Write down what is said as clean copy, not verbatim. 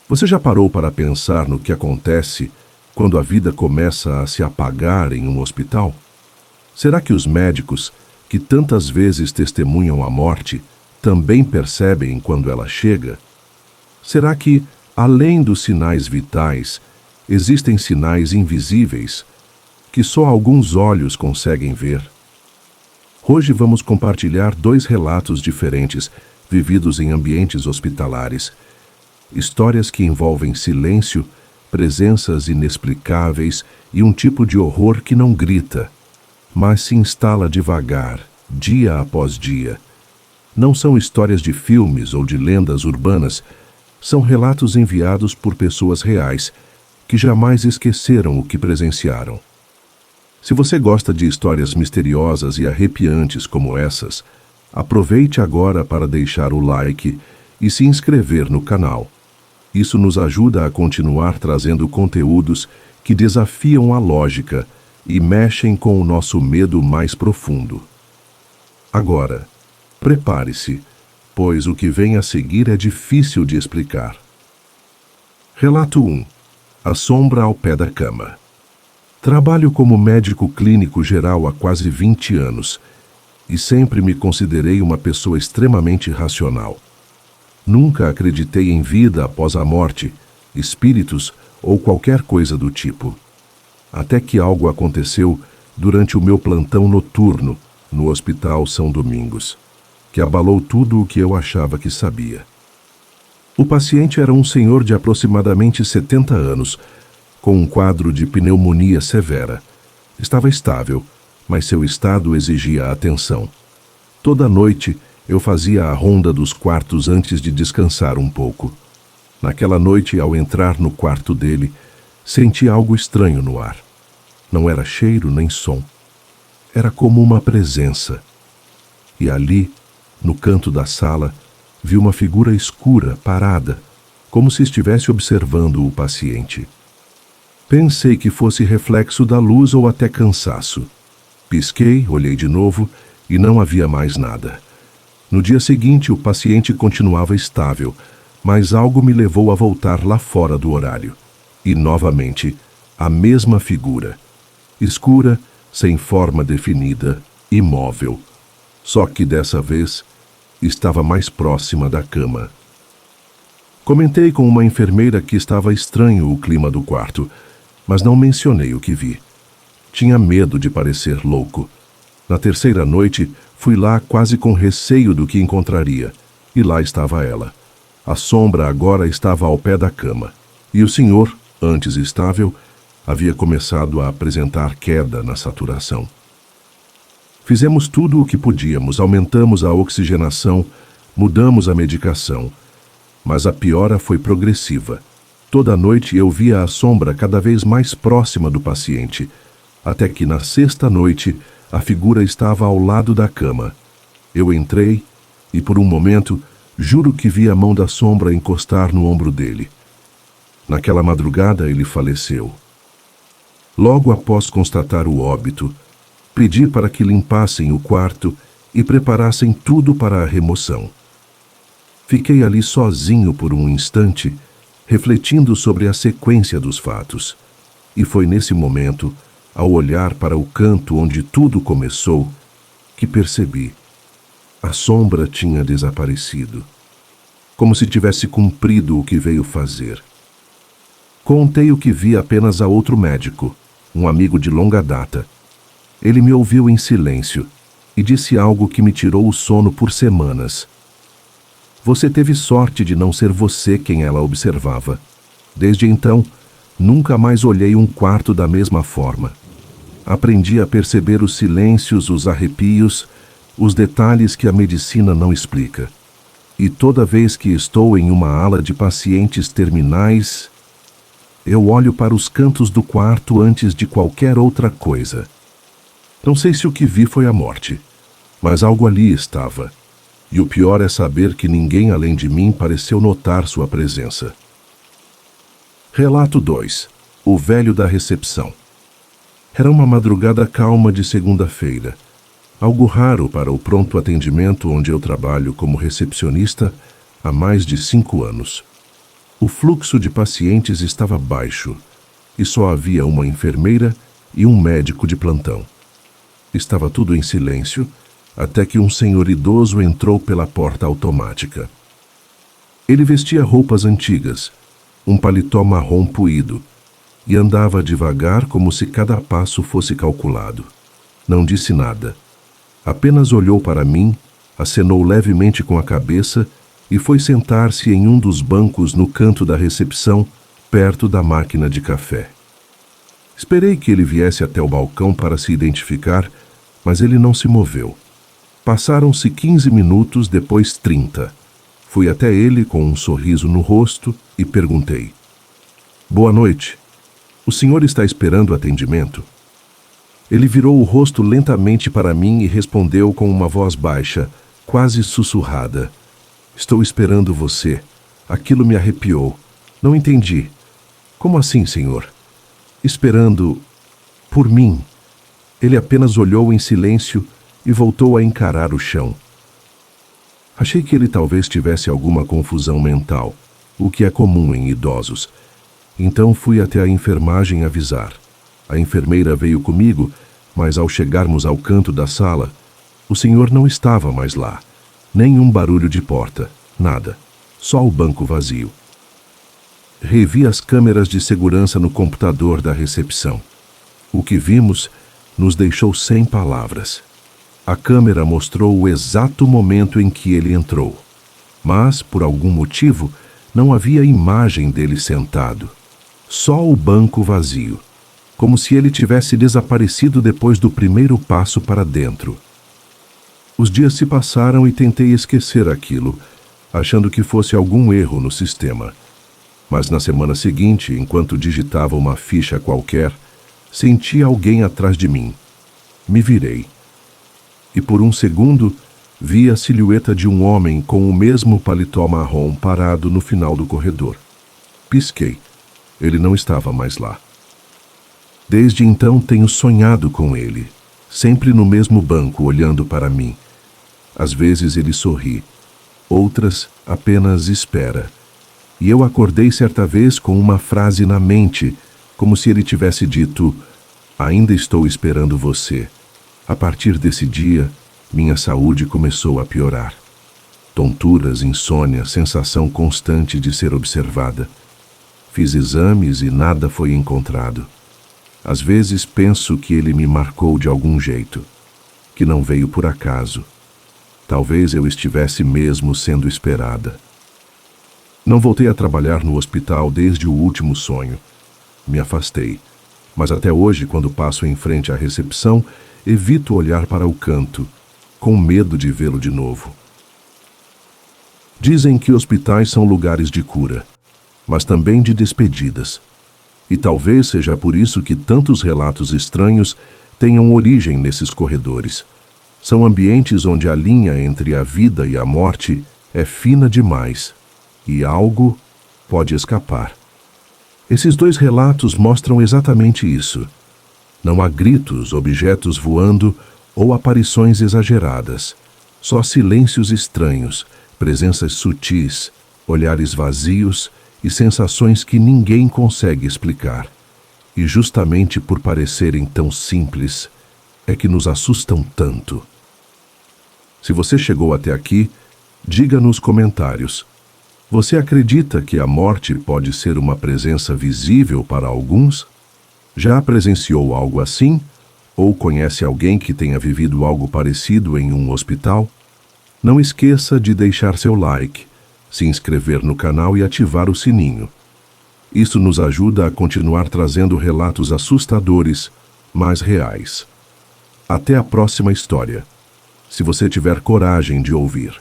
Você já parou para pensar no que acontece quando a vida começa a se apagar em um hospital? Será que os médicos, que tantas vezes testemunham a morte, também percebem quando ela chega? Será que, além dos sinais vitais, existem sinais invisíveis que só alguns olhos conseguem ver? Hoje vamos compartilhar 2 relatos diferentes vividos em ambientes hospitalares. Histórias que envolvem silêncio, presenças inexplicáveis e um tipo de horror que não grita, mas se instala devagar, dia após dia. Não são histórias de filmes ou de lendas urbanas, são relatos enviados por pessoas reais que jamais esqueceram o que presenciaram. Se você gosta de histórias misteriosas e arrepiantes como essas, aproveite agora para deixar o like e se inscrever no canal. Isso nos ajuda a continuar trazendo conteúdos que desafiam a lógica e mexem com o nosso medo mais profundo. Agora, prepare-se, pois o que vem a seguir é difícil de explicar. Relato 1. A sombra ao pé da cama. Trabalho como médico clínico geral há quase 20 anos e sempre me considerei uma pessoa extremamente racional. Nunca acreditei em vida após a morte, espíritos ou qualquer coisa do tipo. Até que algo aconteceu durante o meu plantão noturno no Hospital São Domingos, que abalou tudo o que eu achava que sabia. O paciente era um senhor de aproximadamente 70 anos, com um quadro de pneumonia severa. Estava estável, mas seu estado exigia atenção. Toda noite, eu fazia a ronda dos quartos antes de descansar um pouco. Naquela noite, ao entrar no quarto dele, senti algo estranho no ar. Não era cheiro nem som. Era como uma presença. E ali, no canto da sala, vi uma figura escura, parada, como se estivesse observando o paciente. Pensei que fosse reflexo da luz ou até cansaço. Pisquei, olhei de novo e não havia mais nada. No dia seguinte, o paciente continuava estável, mas algo me levou a voltar lá fora do horário. E, novamente, a mesma figura. Escura, sem forma definida, imóvel. Só que dessa vez, estava mais próxima da cama. Comentei com uma enfermeira que estava estranho o clima do quarto, mas não mencionei o que vi. Tinha medo de parecer louco. Na terceira noite, fui lá quase com receio do que encontraria, e lá estava ela. A sombra agora estava ao pé da cama, e o senhor, antes estável, havia começado a apresentar queda na saturação. Fizemos tudo o que podíamos, aumentamos a oxigenação, mudamos a medicação, mas a piora foi progressiva. Toda noite eu via a sombra cada vez mais próxima do paciente, até que na sexta noite a figura estava ao lado da cama. Eu entrei e, por um momento, juro que vi a mão da sombra encostar no ombro dele. Naquela madrugada ele faleceu. Logo após constatar o óbito, pedi para que limpassem o quarto e preparassem tudo para a remoção. Fiquei ali sozinho por um instante, refletindo sobre a sequência dos fatos. E foi nesse momento, ao olhar para o canto onde tudo começou, que percebi. A sombra tinha desaparecido, como se tivesse cumprido o que veio fazer. Contei o que vi apenas a outro médico, um amigo de longa data. Ele me ouviu em silêncio e disse algo que me tirou o sono por semanas. Você teve sorte de não ser você quem ela observava. Desde então, nunca mais olhei um quarto da mesma forma. Aprendi a perceber os silêncios, os arrepios, os detalhes que a medicina não explica. E toda vez que estou em uma ala de pacientes terminais, eu olho para os cantos do quarto antes de qualquer outra coisa. Não sei se o que vi foi a morte, mas algo ali estava. E o pior é saber que ninguém além de mim pareceu notar sua presença. Relato 2. O velho da recepção. Era uma madrugada calma de segunda-feira, algo raro para o pronto atendimento onde eu trabalho como recepcionista há mais de 5 anos. O fluxo de pacientes estava baixo e só havia uma enfermeira e um médico de plantão. Estava tudo em silêncio, até que um senhor idoso entrou pela porta automática. Ele vestia roupas antigas, um paletó marrom puído, e andava devagar como se cada passo fosse calculado. Não disse nada. Apenas olhou para mim, acenou levemente com a cabeça e foi sentar-se em um dos bancos no canto da recepção, perto da máquina de café. Esperei que ele viesse até o balcão para se identificar, mas ele não se moveu. Passaram-se 15 minutos, depois 30. Fui até ele com um sorriso no rosto e perguntei: "Boa noite. O senhor está esperando atendimento?" Ele virou o rosto lentamente para mim e respondeu com uma voz baixa, quase sussurrada: "Estou esperando você. Aquilo me arrepiou. Não entendi. Como assim, senhor? Esperando por mim?" Ele apenas olhou em silêncio e voltou a encarar o chão. Achei que ele talvez tivesse alguma confusão mental, o que é comum em idosos. Então fui até a enfermagem avisar. A enfermeira veio comigo, mas ao chegarmos ao canto da sala, o senhor não estava mais lá. Nenhum barulho de porta, nada. Só o banco vazio. Revi as câmeras de segurança no computador da recepção. O que vimos nos deixou sem palavras. A câmera mostrou o exato momento em que ele entrou. Mas, por algum motivo, não havia imagem dele sentado. Só o banco vazio, como se ele tivesse desaparecido depois do primeiro passo para dentro. Os dias se passaram e tentei esquecer aquilo, achando que fosse algum erro no sistema. Mas na semana seguinte, enquanto digitava uma ficha qualquer, senti alguém atrás de mim. Me virei. E por um segundo, vi a silhueta de um homem com o mesmo paletó marrom parado no final do corredor. Pisquei. Ele não estava mais lá. Desde então tenho sonhado com ele, sempre no mesmo banco olhando para mim. Às vezes ele sorri, outras apenas espera. E eu acordei certa vez com uma frase na mente, como se ele tivesse dito: "Ainda estou esperando você." A partir desse dia, minha saúde começou a piorar. Tonturas, insônia, sensação constante de ser observada. Fiz exames e nada foi encontrado. Às vezes penso que ele me marcou de algum jeito, que não veio por acaso. Talvez eu estivesse mesmo sendo esperada. Não voltei a trabalhar no hospital desde o último sonho. Me afastei, mas até hoje, quando passo em frente à recepção, evito olhar para o canto, com medo de vê-lo de novo. Dizem que hospitais são lugares de cura, mas também de despedidas. E talvez seja por isso que tantos relatos estranhos tenham origem nesses corredores. São ambientes onde a linha entre a vida e a morte é fina demais, e algo pode escapar. Esses dois relatos mostram exatamente isso. Não há gritos, objetos voando ou aparições exageradas. Só silêncios estranhos, presenças sutis, olhares vazios e sensações que ninguém consegue explicar. E justamente por parecerem tão simples, é que nos assustam tanto. Se você chegou até aqui, diga nos comentários: você acredita que a morte pode ser uma presença visível para alguns? Já presenciou algo assim? Ou conhece alguém que tenha vivido algo parecido em um hospital? Não esqueça de deixar seu like, se inscrever no canal e ativar o sininho. Isso nos ajuda a continuar trazendo relatos assustadores, mas reais. Até a próxima história, se você tiver coragem de ouvir.